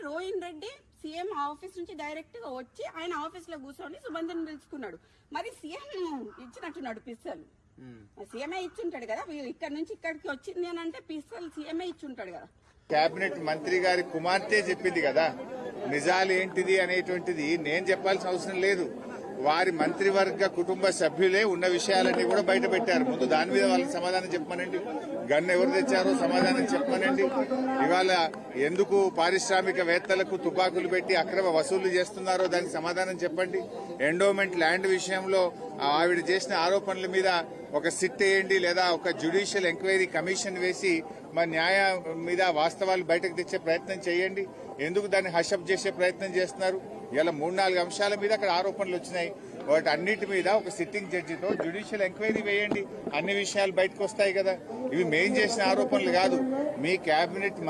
Rohin Reddy CM office నుంచి direct గా వచ్చి ఆయన ఆఫీస్ లో కూర్చొని సుబంధన్ పిలుచుకున్నాడు. మరి సీఎం ఇచ్చినట్టున్నాడు పిస్తల్. సీఎంఏ ఇచ్చుంటాడు కదా, ఇక్కడ నుంచి ఇక్కడికి వచ్చింది అని అంటే పిస్తల్ సీఎంఏ ఇచ్చుంటాడు కదా. కేబినెట్ మంత్రి గారి కుమార్తె చెప్పింది కదా, నిజాలు ఏంటిది అనేటువంటిది నేను చెప్పాల్సిన అవసరం లేదు. వారి మంత్రివర్గ కుటుంబ సభ్యులే ఉన్న విషయాలన్నీ కూడా బయట పెట్టారు. ముందు దాని మీద వాళ్ళకి సమాధానం చెప్పమనండి. గన్ ఎవరు తెచ్చారో సమాధానం చెప్పమనండి. ఇవాళ ఎందుకు పారిశ్రామికవేత్తలకు తుపాకులు పెట్టి అక్రమ వసూళ్లు చేస్తున్నారో దానికి సమాధానం చెప్పండి. ఎండోమెంట్ ల్యాండ్ విషయంలో ఆవిడ చేసిన ఆరోపణల మీద ఒక సిట్ వేయండి, లేదా ఒక జ్యుడిషియల్ ఎంక్వైరీ కమిషన్ వేసి మన న్యాయం మీద వాస్తవాలు బయటకు తెచ్చే ప్రయత్నం చేయండి. ఎందుకు దాన్ని హషప్ చేసే ప్రయత్నం చేస్తున్నారు? ఇలా 3-4 అంశాల మీద అక్కడ ఆరోపణలు వచ్చినాయి. వాటి అన్నిటి మీద ఒక సిట్టింగ్ జడ్జితో జ్యుడిషియల్ ఎంక్వైరీ వేయండి, అన్ని విషయాలు బయటకు వస్తాయి కదా. ఇవి మేం చేసిన ఆరోపణలు కాదు, మీ కేబినెట్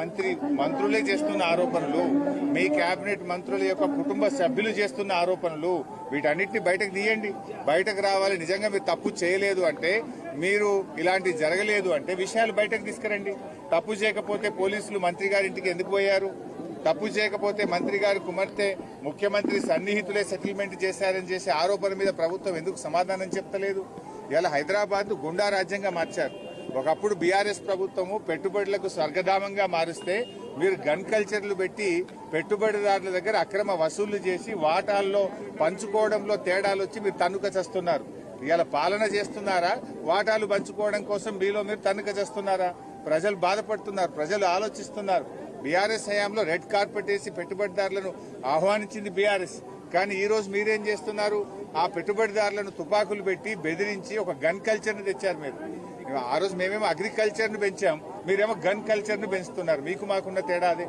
మంత్రులే చేస్తున్న ఆరోపణలు, మీ కేబినెట్ మంత్రుల యొక్క కుటుంబ సభ్యులు చేస్తున్న ఆరోపణలు. వీటన్నిటిని బయటకు తీయండి, బయటకు రావాలి. నిజంగా మీరు తప్పు చేయలేదు అంటే, మీరు ఇలాంటి జరగలేదు అంటే విషయాలు బయటకు తీసుకురండి. తప్పు చేయకపోతే పోలీసులు మంత్రి గారింటికి ఎందుకు పోయారు? తప్పు చేయకపోతే మంత్రి గారి కుమార్తె ముఖ్యమంత్రి సన్నిహితులే సెటిల్మెంట్ చేశారని చేసే ఆరోపణ మీద ప్రభుత్వం ఎందుకు సమాధానం చెప్తలేదు? ఇలా హైదరాబాద్ గుండా రాజ్యంగా మార్చారు. ఒకప్పుడు బీఆర్ఎస్ ప్రభుత్వము పెట్టుబడులకు స్వర్గధామంగా మారుస్తే మీరు గన్ కల్చర్లు పెట్టి పెట్టుబడిదారుల దగ్గర అక్రమ వసూళ్లు చేసి వాటాల్లో పంచుకోవడంలో తేడాలు వచ్చి మీరు తన్నుక చేస్తున్నారు. ఇలా పాలన చేస్తున్నారా? వాటాలు పంచుకోవడం కోసం మీలో మీరు తన్నుక చేస్తున్నారా? ప్రజలు బాధపడుతున్నారు, ప్రజలు ఆలోచిస్తున్నారు. బీఆర్ఎస్ హయాంలో రెడ్ కార్పెట్ వేసి పెట్టుబడిదారులను ఆహ్వానించింది బీఆర్ఎస్. కానీ ఈ రోజు మీరేం చేస్తున్నారు? ఆ పెట్టుబడిదారులను తుపాకులు పెట్టి బెదిరించి ఒక గన్ కల్చర్ ని తెచ్చారు మీరు. ఆ రోజు మేమేమో అగ్రికల్చర్ ను పెంచాం, మీరేమో గన్ కల్చర్ ను పెంచుతున్నారు. మీకు మాకున్న తేడా అదే.